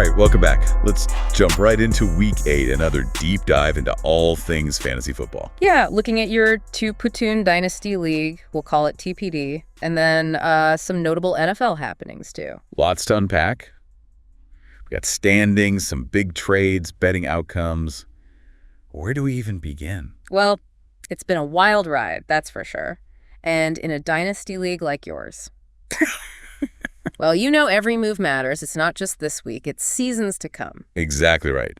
right, welcome back. Let's jump right into Week 8, another deep dive into all things fantasy football. Yeah, looking at your two-platoon dynasty league, we'll call it TPD, and then some notable NFL happenings, too. Lots to unpack. We got standings, some big trades, betting outcomes. Where do we even begin? Well, it's been a wild ride, that's for sure. And in a dynasty league like yours. Well, you know every move matters. It's not just this week. It's seasons to come. Exactly right.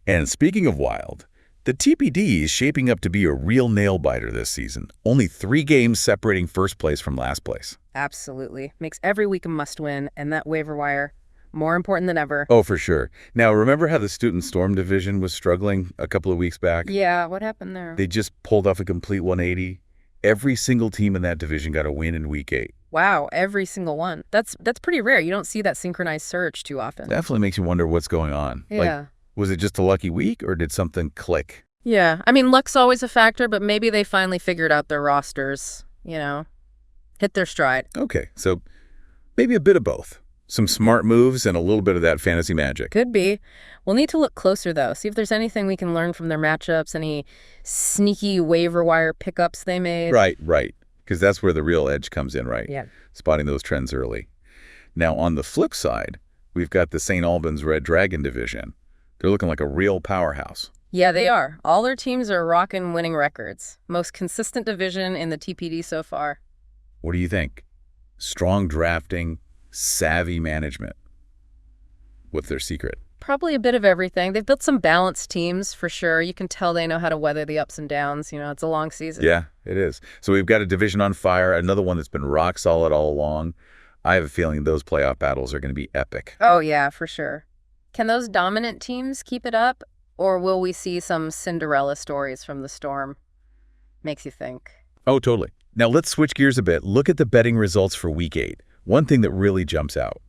And speaking of wild, the TPD is shaping up to be a real nail-biter this season. Only 3 games separating first place from last place. Absolutely. Makes every week a must-win, and that waiver wire, more important than ever. Oh, for sure. Now, remember how the Student Storm division was struggling a couple of weeks back? Yeah, what happened there? They just pulled off a complete 180. Every single team in that division got a win in Week 8. Wow, every single one. That's pretty rare. You don't see that synchronized surge too often. Definitely makes you wonder what's going on. Yeah. Like, was it just a lucky week or did something click? Yeah, I mean, luck's always a factor, but maybe they finally figured out their rosters, hit their stride. Okay, so maybe a bit of both. Some smart moves and a little bit of that fantasy magic. Could be. We'll need to look closer, though, see if there's anything we can learn from their matchups, any sneaky waiver wire pickups they made. Right. Because that's where the real edge comes in, right? Yeah. Spotting those trends early. Now, on the flip side, we've got the St. Albans Red Dragon division. They're looking like a real powerhouse. Yeah, they are. All their teams are rocking winning records. Most consistent division in the TPD so far. What do you think? Strong drafting, savvy management. What's their secret? Probably a bit of everything. They've built some balanced teams, for sure. You can tell they know how to weather the ups and downs. It's a long season. Yeah, it is. So we've got a division on fire, another one that's been rock solid all along. I have a feeling those playoff battles are going to be epic. Oh, yeah, for sure. Can those dominant teams keep it up, or will we see some Cinderella stories from the Storm? Makes you think. Oh, totally. Now let's switch gears a bit. Look at the betting results for Week 8. One thing that really jumps out.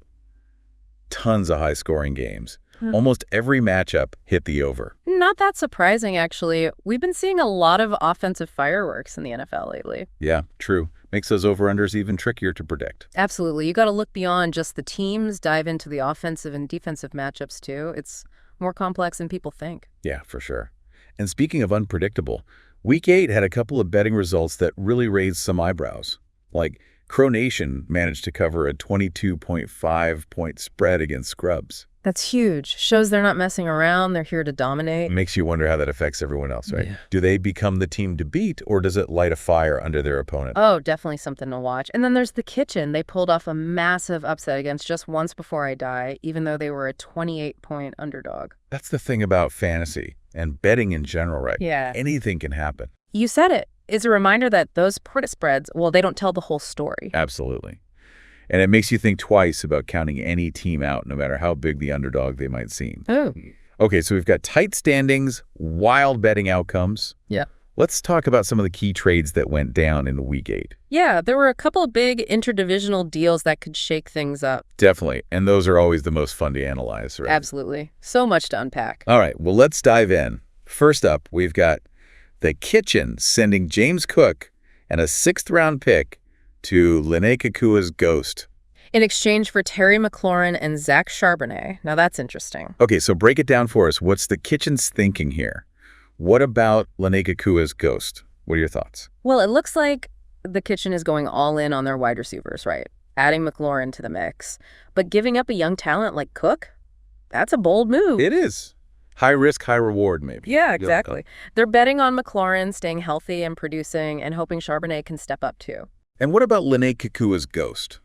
Tons of high-scoring games. Almost every matchup hit the over. Not that surprising, actually. We've been seeing a lot of offensive fireworks in the NFL lately. Yeah, true. Makes those over-unders even trickier to predict. Absolutely. You got to look beyond just the teams, dive into the offensive and defensive matchups, too. It's more complex than people think. Yeah, for sure. And speaking of unpredictable, Week 8 had a couple of betting results that really raised some eyebrows. Like, Crow Nation managed to cover a 22.5-point spread against Scrubs. That's huge. Shows they're not messing around. They're here to dominate. Makes you wonder how that affects everyone else, right? Yeah. Do they become the team to beat, or does it light a fire under their opponent? Oh, definitely something to watch. And then there's the Kitchen. They pulled off a massive upset against Just Once Before I Die, even though they were a 28-point underdog. That's the thing about fantasy and betting in general, right? Yeah. Anything can happen. You said it. It's a reminder that those point spreads, well, they don't tell the whole story. Absolutely. And it makes you think twice about counting any team out, no matter how big the underdog they might seem. Oh. Okay, so we've got tight standings, wild betting outcomes. Yeah. Let's talk about some of the key trades that went down in Week 8. Yeah, there were a couple of big interdivisional deals that could shake things up. Definitely. And those are always the most fun to analyze, right? Absolutely. So much to unpack. All right, well, let's dive in. First up, we've got the Kitchen sending James Cook and a 6th-round pick to Lene Kakua's Ghost. In exchange for Terry McLaurin and Zach Charbonnet. Now that's interesting. Okay, so break it down for us. What's the Kitchen's thinking here? What about Lene Kakua's Ghost? What are your thoughts? Well, it looks like the Kitchen is going all in on their wide receivers, right? Adding McLaurin to the mix. But giving up a young talent like Cook? That's a bold move. It is. High risk, high reward, maybe. Yeah, exactly. They're betting on McLaurin staying healthy and producing and hoping Charbonnet can step up too. And what about Lene Kakua's Ghost?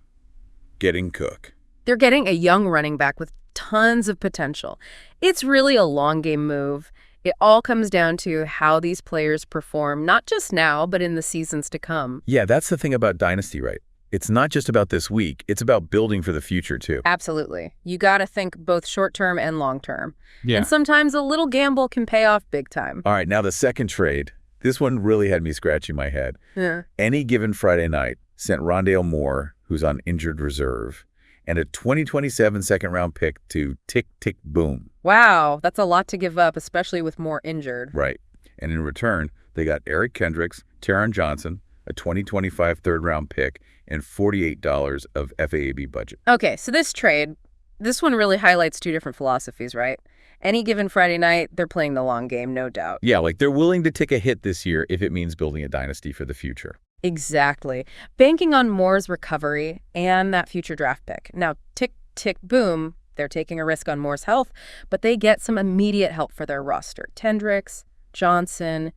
Getting Cook. They're getting a young running back with tons of potential. It's really a long game move. It all comes down to how these players perform, not just now, but in the seasons to come. Yeah, that's the thing about Dynasty, right? It's not just about this week. It's about building for the future, too. Absolutely. You got to think both short-term and long-term. Yeah. And sometimes a little gamble can pay off big time. All right, now the second trade. This one really had me scratching my head. Yeah. Any Given Friday Night sent Rondale Moore, who's on injured reserve, and a 2027 second-round pick to Tick, Tick, Boom. Wow, that's a lot to give up, especially with more injured. Right. And in return, they got Eric Kendricks, Taron Johnson, a 2025 third-round pick, and $48 of FAAB budget. Okay, so this trade, This one really highlights two different philosophies, right? Any given Friday night, they're playing the long game, no doubt. Yeah, like they're willing to take a hit this year if it means building a dynasty for the future. Exactly. Banking on Moore's recovery and that future draft pick. Now, tick, tick, boom, they're taking a risk on Moore's health, but they get some immediate help for their roster. Tendricks, Johnson,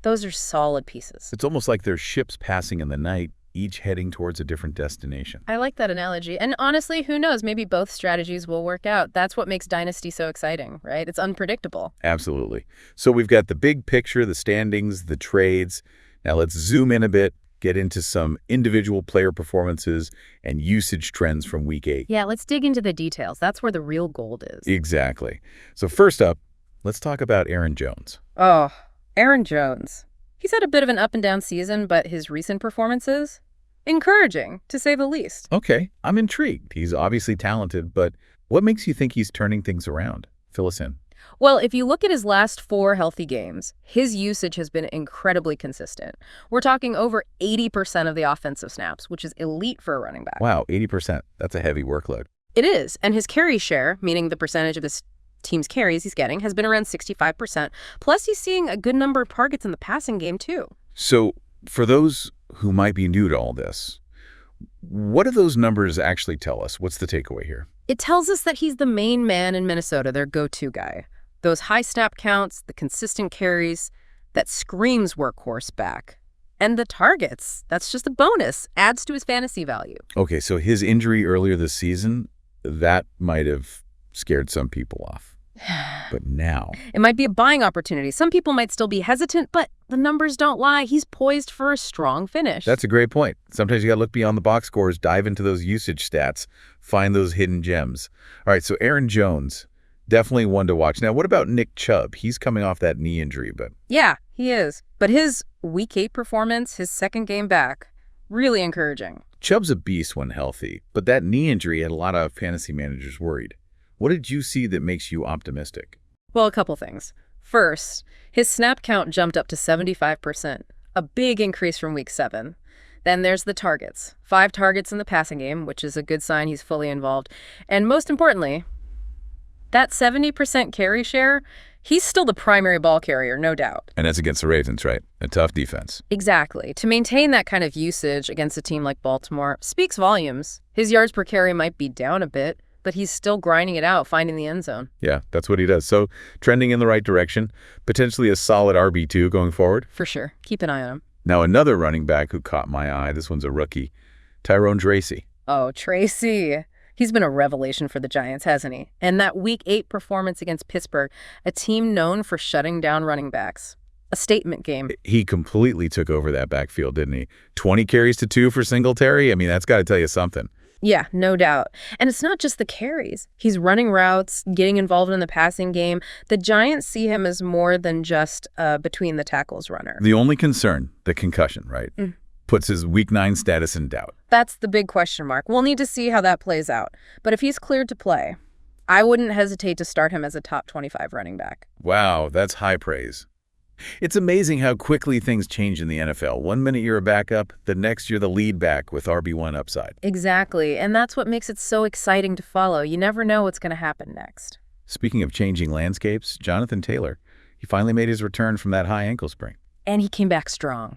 those are solid pieces. It's almost like they're ships passing in the night, each heading towards a different destination. I like that analogy. And honestly, who knows? Maybe both strategies will work out. That's what makes Dynasty so exciting, right? It's unpredictable. Absolutely. So we've got the big picture, the standings, the trades. Now let's zoom in a bit, get into some individual player performances and usage trends from Week 8. Yeah, let's dig into the details. That's where the real gold is. Exactly. So first up, let's talk about Aaron Jones. Oh, Aaron Jones. He's had a bit of an up-and-down season, but his recent performances? Encouraging, to say the least. Okay, I'm intrigued. He's obviously talented, but what makes you think he's turning things around? Fill us in. Well, if you look at his last 4 healthy games, his usage has been incredibly consistent. We're talking over 80% of the offensive snaps, which is elite for a running back. Wow, 80%. That's a heavy workload. It is, and his carry share, meaning the percentage of his team's carries he's getting, has been around 65%. Plus, he's seeing a good number of targets in the passing game, too. So for those who might be new to all this, what do those numbers actually tell us? What's the takeaway here? It tells us that he's the main man in Minnesota, their go-to guy. Those high snap counts, the consistent carries, that screams workhorse back. And the targets, that's just a bonus, adds to his fantasy value. Okay, so his injury earlier this season, that might have scared some people off. But now... It might be a buying opportunity. Some people might still be hesitant, but the numbers don't lie. He's poised for a strong finish. That's a great point. Sometimes you got to look beyond the box scores, dive into those usage stats, find those hidden gems. All right, so Aaron Jones, definitely one to watch. Now, what about Nick Chubb? He's coming off that knee injury, but... Yeah, he is. But his Week 8 performance, his second game back, really encouraging. Chubb's a beast when healthy, but that knee injury had a lot of fantasy managers worried. What did you see that makes you optimistic? Well, a couple things. First, his snap count jumped up to 75%, a big increase from Week 7. Then there's the targets. 5 targets in the passing game, which is a good sign he's fully involved. And most importantly, that 70% carry share, he's still the primary ball carrier, no doubt. And that's against the Ravens, right? A tough defense. Exactly. To maintain that kind of usage against a team like Baltimore speaks volumes. His yards per carry might be down a bit, but he's still grinding it out, finding the end zone. Yeah, that's what he does. So trending in the right direction, potentially a solid RB2 going forward. For sure. Keep an eye on him. Now, another running back who caught my eye, this one's a rookie, Tyrone Tracy. Oh, Tracy. He's been a revelation for the Giants, hasn't he? And that Week 8 performance against Pittsburgh, a team known for shutting down running backs. A statement game. He completely took over that backfield, didn't he? 20 carries to 2 for Singletary? I mean, that's got to tell you something. Yeah, no doubt. And it's not just the carries. He's running routes, getting involved in the passing game. The Giants see him as more than just a between-the-tackles runner. The only concern, the concussion, right? Puts his Week 9 status in doubt. That's the big question mark. We'll need to see how that plays out. But if he's cleared to play, I wouldn't hesitate to start him as a top 25 running back. Wow, that's high praise. It's amazing how quickly things change in the NFL. 1 minute you're a backup, the next you're the lead back with RB1 upside. Exactly, and that's what makes it so exciting to follow. You never know what's going to happen next. Speaking of changing landscapes, Jonathan Taylor, he finally made his return from that high ankle sprain. And he came back strong.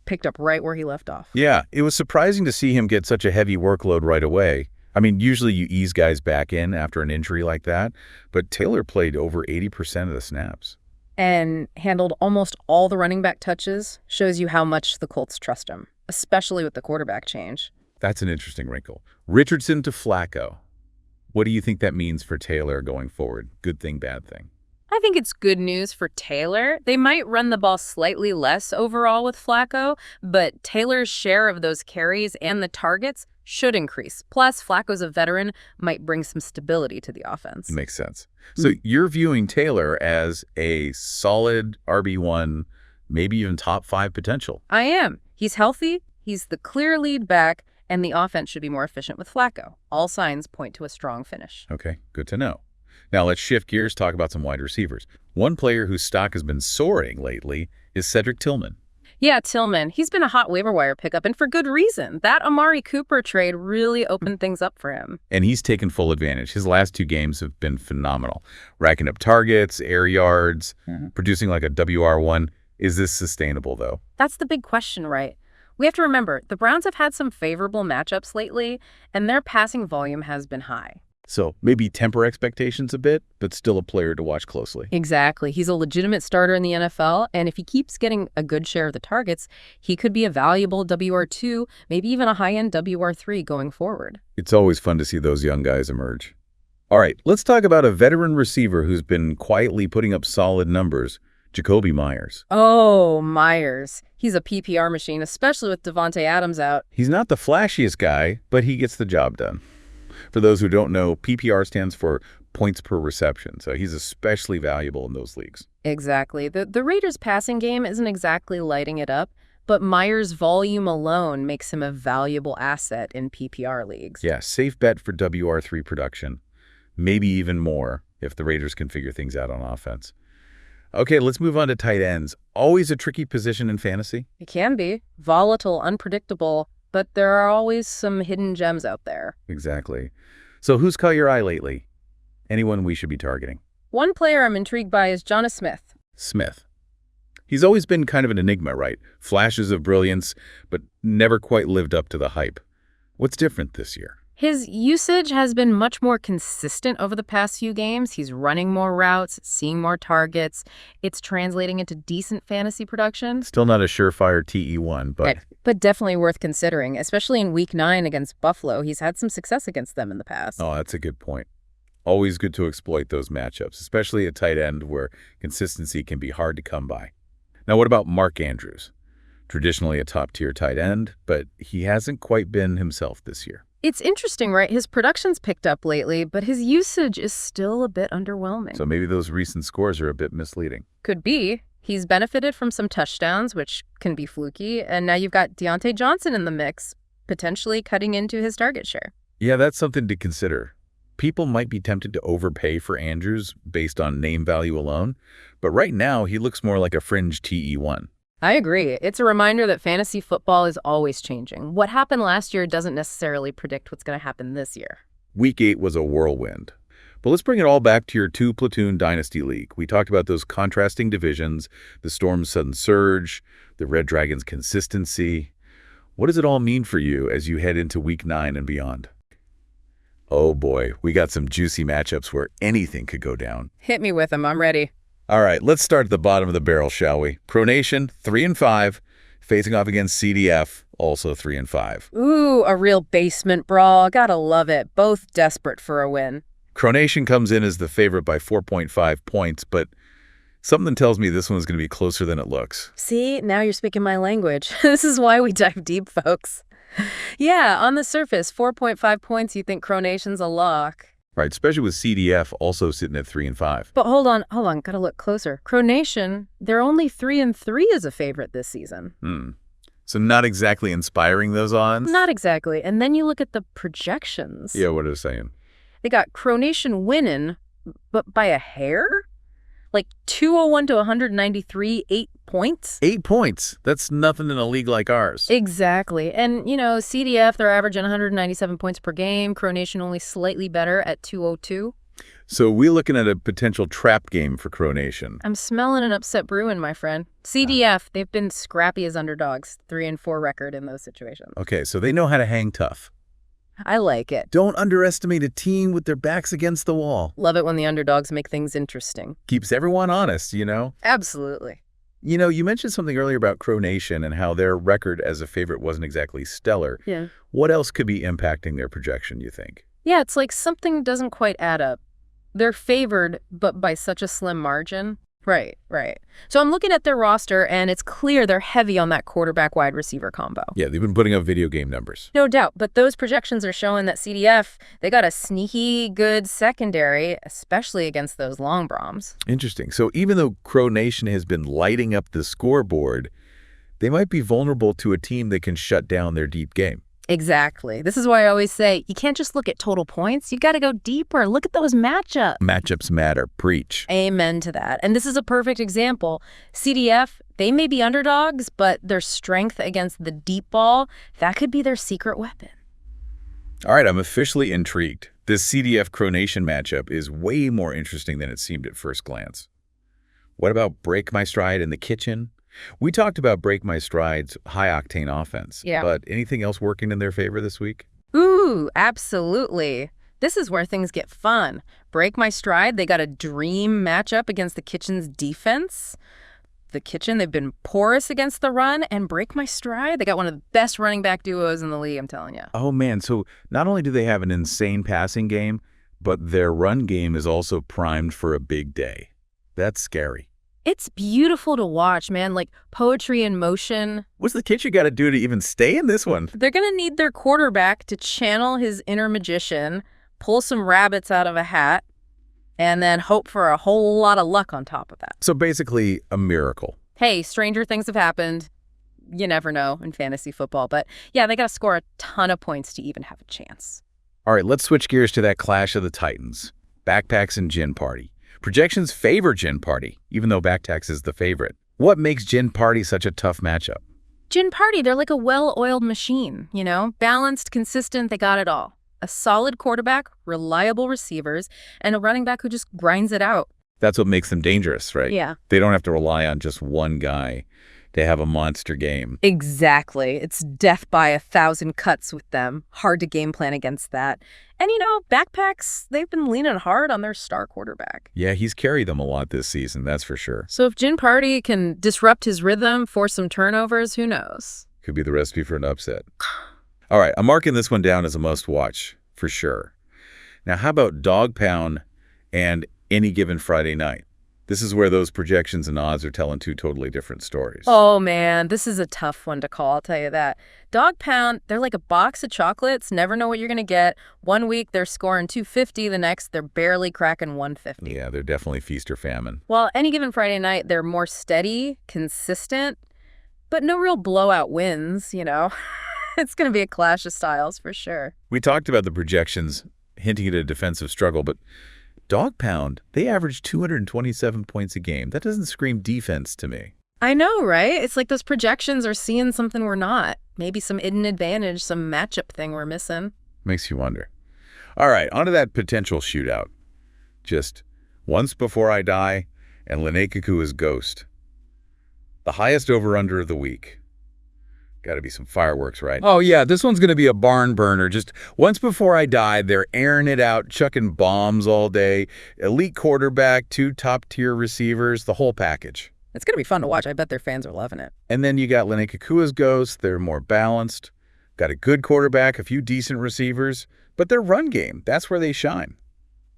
Picked up right where he left off. Yeah, it was surprising to see him get such a heavy workload right away. I mean, usually you ease guys back in after an injury like that, but Taylor played over 80% of the snaps. And handled almost all the running back touches. Shows you how much the Colts trust him, especially with the quarterback change. That's an interesting wrinkle. Richardson to Flacco. What do you think that means for Taylor going forward? Good thing, bad thing? I think it's good news for Taylor. They might run the ball slightly less overall with Flacco, but Taylor's share of those carries and the targets should increase. Plus, Flacco's a veteran, might bring some stability to the offense. Makes sense. So you're viewing Taylor as a solid RB1, maybe even top 5 potential. I am. He's healthy, he's the clear lead back, and the offense should be more efficient with Flacco. All signs point to a strong finish. Okay, good to know. Now let's shift gears, talk about some wide receivers. One player whose stock has been soaring lately is Cedric Tillman. Yeah, Tillman. He's been a hot waiver wire pickup, and for good reason. That Amari Cooper trade really opened things up for him. And he's taken full advantage. His last 2 games have been phenomenal. Racking up targets, air yards, producing like a WR1. Is this sustainable, though? That's the big question, right? We have to remember, the Browns have had some favorable matchups lately, and their passing volume has been high. So maybe temper expectations a bit, but still a player to watch closely. Exactly. He's a legitimate starter in the NFL, and if he keeps getting a good share of the targets, he could be a valuable WR2, maybe even a high-end WR3 going forward. It's always fun to see those young guys emerge. All right, let's talk about a veteran receiver who's been quietly putting up solid numbers, Jacoby Myers. Oh, Myers. He's a PPR machine, especially with Devontae Adams out. He's not the flashiest guy, but he gets the job done. For those who don't know, PPR stands for points per reception, so he's especially valuable in those leagues. Exactly. The Raiders' passing game isn't exactly lighting it up, but Myers' volume alone makes him a valuable asset in PPR leagues. Yeah, safe bet for WR3 production. Maybe even more if the Raiders can figure things out on offense. Okay, let's move on to tight ends. Always a tricky position in fantasy. It can be volatile, unpredictable, but there are always some hidden gems out there. Exactly. So who's caught your eye lately? Anyone we should be targeting? One player I'm intrigued by is Jonas Smith. Smith. He's always been kind of an enigma, right? Flashes of brilliance, but never quite lived up to the hype. What's different this year? His usage has been much more consistent over the past few games. He's running more routes, seeing more targets. It's translating into decent fantasy production. Still not a surefire TE1, but... Right. But definitely worth considering, especially in Week 9 against Buffalo. He's had some success against them in the past. Oh, that's a good point. Always good to exploit those matchups, especially at tight end where consistency can be hard to come by. Now, what about Mark Andrews? Traditionally a top-tier tight end, but he hasn't quite been himself this year. It's interesting, right? His production's picked up lately, but his usage is still a bit underwhelming. So maybe those recent scores are a bit misleading. Could be. He's benefited from some touchdowns, which can be fluky, and now you've got Deontay Johnson in the mix, potentially cutting into his target share. Yeah, that's something to consider. People might be tempted to overpay for Andrews based on name value alone, but right now he looks more like a fringe TE1. I agree. It's a reminder that fantasy football is always changing. What happened last year doesn't necessarily predict what's going to happen this year. Week 8 was a whirlwind. But let's bring it all back to your 2-platoon Dynasty League. We talked about those contrasting divisions, the Storm's sudden surge, the Red Dragon's consistency. What does it all mean for you as you head into Week 9 and beyond? Oh boy, we got some juicy matchups where anything could go down. Hit me with them. I'm ready. All right, let's start at the bottom of the barrel, shall we? Pronation, 3-5, facing off against CDF, also 3-5. Ooh, a real basement brawl. Gotta love it. Both desperate for a win. Cronation comes in as the favorite by 4.5 points, but something tells me this one's going to be closer than it looks. See, now you're speaking my language. This is why we dive deep, folks. Yeah, on the surface, 4.5 points, you think Cronation's a lock. Right, especially with CDF also sitting at 3-5. But hold on, gotta look closer. Cronation, they're only 3-3 as a favorite this season. So not exactly inspiring those odds? Not exactly. And then you look at the projections. Yeah, what are they saying? They got Cronation winning, but by a hair? Like 201 to 193, 8 points? 8 points. That's nothing in a league like ours. Exactly. And, CDF, they're averaging 197 points per game. Cronation only slightly better at 202. So we're looking at a potential trap game for Cronation. I'm smelling an upset brewing, my friend. CDF, they've been scrappy as underdogs, 3-4 record in those situations. Okay, so they know how to hang tough. I like it. Don't underestimate a team with their backs against the wall. Love it when the underdogs make things interesting. Keeps everyone honest, Absolutely. You mentioned something earlier about Cronation and how their record as a favorite wasn't exactly stellar. Yeah. What else could be impacting their projection, you think? Yeah, it's like something doesn't quite add up. They're favored, but by such a slim margin. Right. So I'm looking at their roster, and it's clear they're heavy on that quarterback-wide receiver combo. Yeah, they've been putting up video game numbers. No doubt, but those projections are showing that CDF, they got a sneaky good secondary, especially against those long Broms. Interesting. So even though Cronation has been lighting up the scoreboard, they might be vulnerable to a team that can shut down their deep game. Exactly. This is why I always say you can't just look at total points. You got to go deeper. Look at those matchups. Matchups matter. Preach. Amen to that. And this is a perfect example. CDF, they may be underdogs, but their strength against the deep ball, that could be their secret weapon. All right, I'm officially intrigued. This CDF Cronation matchup is way more interesting than it seemed at first glance. What about Break My Stride in the kitchen? We talked about Break My Stride's high-octane offense, Yeah. but anything else working in their favor this week? Ooh, absolutely. This is where things get fun. Break My Stride, they got a dream matchup against the Kitchen's defense. The Kitchen, they've been porous against the run, and Break My Stride, they got one of the best running back duos in the league, I'm telling you. Oh, man, so not only do they have an insane passing game, but their run game is also primed for a big day. That's scary. It's beautiful to watch, man, like poetry in motion. What's the Kitchen got to do to even stay in this one? They're going to need their quarterback to channel his inner magician, pull some rabbits out of a hat, and then hope for a whole lot of luck on top of that. So basically a miracle. Hey, stranger things have happened. You never know in fantasy football. But yeah, they got to score a ton of points to even have a chance. All right, let's switch gears to that clash of the Titans. Backpacks and Gin Party. Projections favor Gin Party, even though Backpacks is the favorite. What makes Gin Party such a tough matchup? Gin Party, they're like a well-oiled machine, you know? Balanced, consistent, they got it all. A solid quarterback, reliable receivers, and a running back who just grinds it out. That's what makes them dangerous, right? Yeah. They don't have to rely on just one guy to have a monster game. Exactly. It's death by 1,000 cuts with them. Hard to game plan against that. And, you know, Backpacks, they've been leaning hard on their star quarterback. Yeah, he's carried them a lot this season, that's for sure. So if Gin Party can disrupt his rhythm, force some turnovers, who knows? Could be the recipe for an upset. All right, I'm marking this one down as a must-watch, for sure. Now, how about Dog Pound and Any Given Friday Night? This is where those projections and odds are telling two totally different stories. Oh, man, this is a tough one to call, I'll tell you that. Dog Pound, they're like a box of chocolates, never know what you're going to get. One week, they're scoring 250, the next, they're barely cracking 150. Yeah, they're definitely feast or famine. While Any Given Friday Night, they're more steady, consistent, but no real blowout wins, you know? It's going to be a clash of styles for sure. We talked about the projections hinting at a defensive struggle, but Dog Pound, they average 227 points a game. That doesn't scream defense to me. I know, right? It's like those projections are seeing something we're not. Maybe some hidden advantage, some matchup thing we're missing. Makes you wonder. All right, onto that potential shootout. Just Once Before I Die and Lenekakua's Ghost. The highest over-under of the week. Got to be some fireworks, right? Oh, yeah, this one's going to be a barn burner. Just Once Before I Die, they're airing it out, chucking bombs all day. Elite quarterback, 2 top-tier receivers, the whole package. It's going to be fun to watch. I bet their fans are loving it. And then you got Lenekakua's Ghost. They're more balanced. Got a good quarterback, a few decent receivers. But their run game, that's where they shine.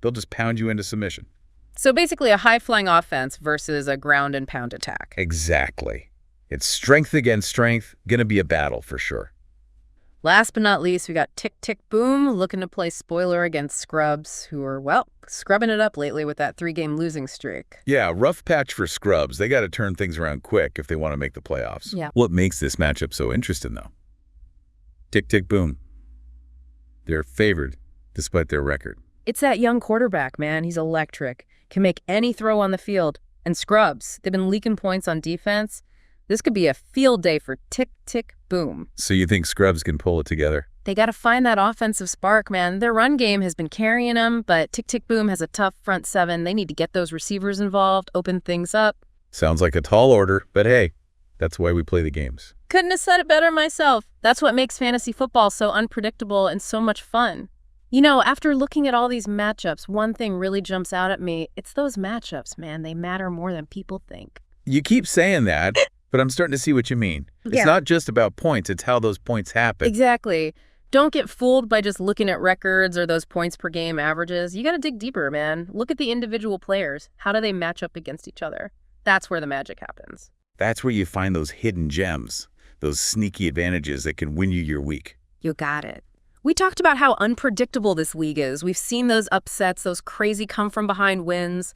They'll just pound you into submission. So basically a high-flying offense versus a ground-and-pound attack. Exactly. It's strength against strength, gonna be a battle for sure. Last but not least, we got Tick Tick Boom looking to play spoiler against Scrubs, who are, well, scrubbing it up lately with that 3-game losing streak. Yeah, rough patch for Scrubs. They got to turn things around quick if they want to make the playoffs. Yeah. What makes this matchup so interesting, though? Tick Tick Boom. They're favored despite their record. It's that young quarterback, man. He's electric. Can make any throw on the field. And Scrubs, they've been leaking points on defense. This could be a field day for Tick Tick Boom. So you think Scrubs can pull it together? They got to find that offensive spark, man. Their run game has been carrying them, but Tick Tick Boom has a tough front seven. They need to get those receivers involved, open things up. Sounds like a tall order, but hey, that's why we play the games. Couldn't have said it better myself. That's what makes fantasy football so unpredictable and so much fun. You know, after looking at all these matchups, one thing really jumps out at me. It's those matchups, man. They matter more than people think. You keep saying that, but I'm starting to see what you mean. Yeah. It's not just about points, it's how those points happen. Exactly. Don't get fooled by just looking at records or those points per game averages. You got to dig deeper, man. Look at the individual players. How do they match up against each other? That's where the magic happens. That's where you find those hidden gems, those sneaky advantages that can win you your week. You got it. We talked about how unpredictable this league is. We've seen those upsets, those crazy come-from-behind wins.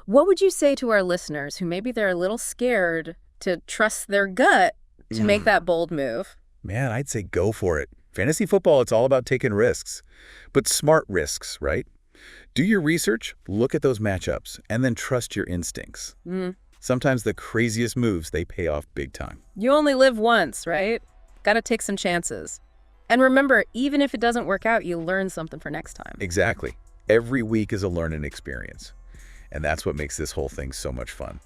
What would you say to our listeners who maybe they're a little scared to trust their gut to make that bold move? Man, I'd say go for it. Fantasy football, it's all about taking risks. But smart risks, right? Do your research, look at those matchups, and then trust your instincts. Mm. Sometimes the craziest moves, they pay off big time. You only live once, right? Gotta take some chances. And remember, even if it doesn't work out, you learn something for next time. Exactly. Every week is a learning experience. And that's what makes this whole thing so much fun.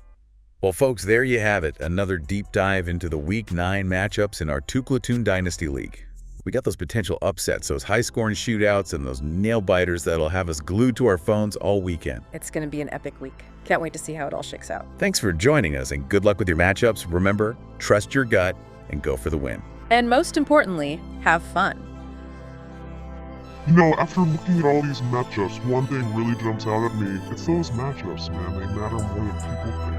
Well, folks, there you have it. Another deep dive into the Week 9 matchups in our Tuklatoon Dynasty League. We got those potential upsets, those high-scoring shootouts, and those nail-biters that'll have us glued to our phones all weekend. It's gonna be an epic week. Can't wait to see how it all shakes out. Thanks for joining us, and good luck with your matchups. Remember, trust your gut and go for the win. And most importantly, have fun. You know, after looking at all these matchups, one thing really jumps out at me. It's those matchups, man. They matter more than people think.